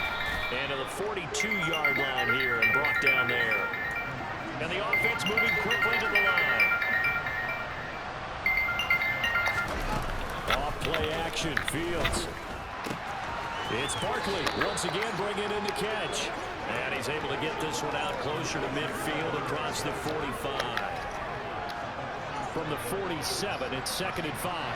And to the 42-yard line here and brought down there. And the offense moving quickly to the line. Off play action, Fields. It's Barkley once again bringing in the catch. And he's able to get this one out closer to midfield across the 45. From the 47, it's 2nd and 5.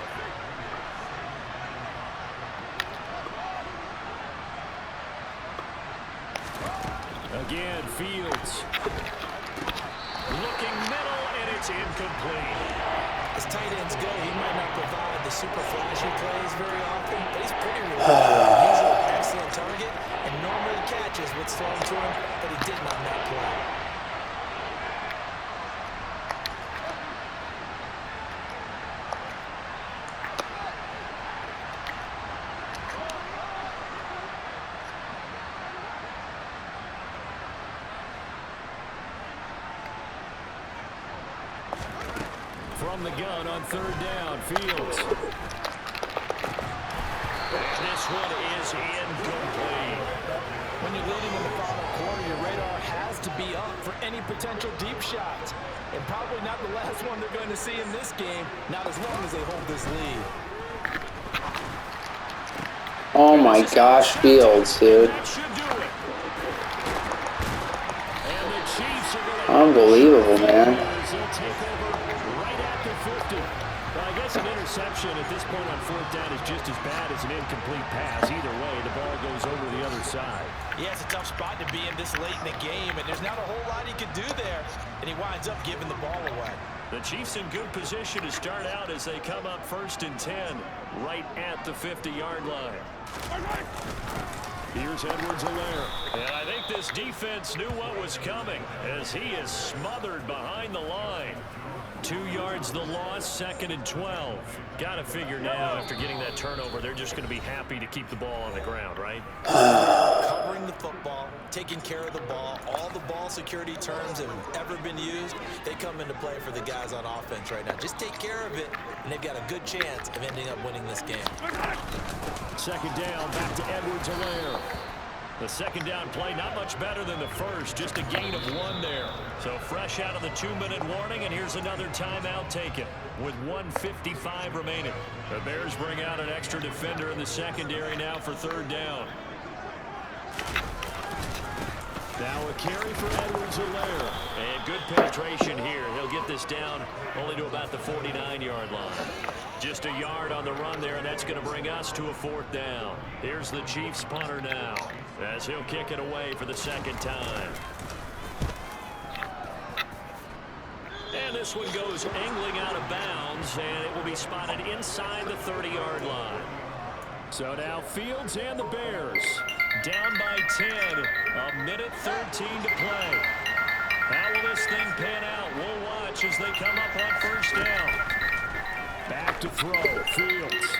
again, Fields. Looking middle, and it's incomplete. As tight ends go, he might not provide the super flashy plays very often, but he's pretty reliable. Usually an excellent target, and normally catches what's thrown to him, but he didn't on that play. From the gun on third down, Fields. This one is incomplete. When you're leading in the final quarter, your radar has to be up for any potential deep shots. And probably not the last one they're going to see in this game, not as long as they hold this lead. Oh my gosh, Fields, dude. That should do it. And the Chiefs are going to Unbelievable, man. they'll take over right at the 50. Well, I guess an interception at this point on fourth down is just as bad as an incomplete pass. Either way, the ball goes over the other side. Yeah, it's a tough spot to be in this late in the game, and there's not a whole lot he can do there. And he winds up giving the ball away. The Chiefs in good position to start out as they come up 1st and 10, right at the 50-yard line. Here's Edwards-Helaire. And I think this defense knew what was coming as he is smothered behind the line. 2 yards the loss, 2nd and 12. Got to figure now after getting that turnover, they're just going to be happy to keep the ball on the ground, right? Covering the football, taking care of the ball, all the ball security terms have ever been used, they come into play for the guys on offense right now. Just take care of it, and they've got a good chance of ending up winning this game. 2nd down, back to Edwards-Helaire. The 2nd down play, not much better than the first, just a gain of 1 there. So fresh out of the 2-minute warning, and here's another timeout taken with 1:55 remaining. The Bears bring out an extra defender in the secondary now for 3rd down. Now a carry for Edwards-Helaire. And good penetration here. He'll get this down only to about the 49-yard line. Just a yard on the run there, and that's going to bring us to a 4th down. Here's the Chiefs punter now, as he'll kick it away for the 2nd time. And this one goes angling out of bounds, and it will be spotted inside the 30-yard line. So now Fields and the Bears down by 10, a minute 13 to play. How will this thing pan out? We'll watch as they come up on 1st down. Back to throw, Fields.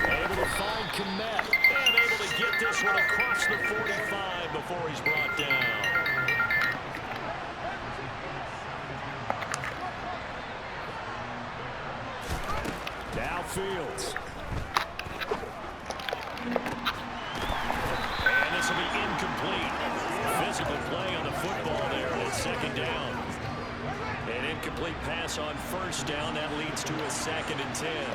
Able to find Kmet, and able to get this one across the 45 before he's brought down. Now Fields. And this will be incomplete. Physical play on the football there, and it's 2nd down. An incomplete pass on 1st down. That leads to a 2nd and 10.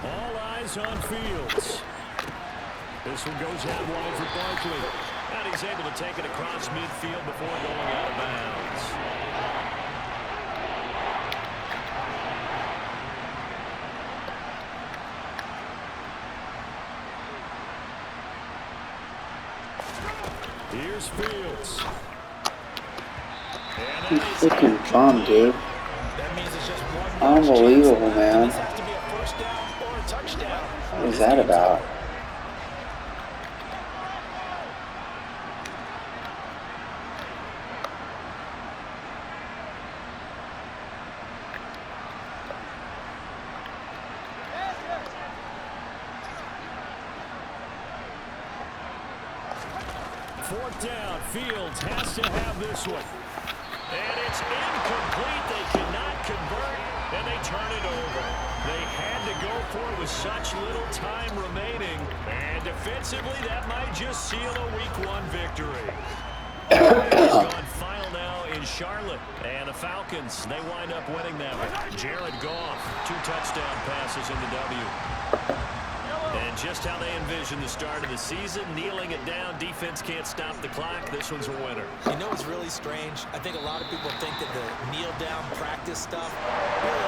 All eyes on Fields. This one goes out wide for Barkley. And he's able to take it across midfield before going out of bounds. Here's Fields. You freaking bum, dude. That means it's just one Unbelievable, man. This has to be a 1st down or a touchdown. What is that about? Fourth down, Fields has to have this one. And it's incomplete. They cannot convert, and they turn it over. They had to go for it with such little time remaining. And defensively, that might just seal a Week 1 victory. Gone final now in Charlotte. And the Falcons, they wind up winning that one. Jared Goff, 2 touchdown passes in the W. And just how they envision the start of the season, kneeling it down, defense can't stop the clock. This one's a winner. You know, it's really strange. I think a lot of people think that the kneel down practice stuff really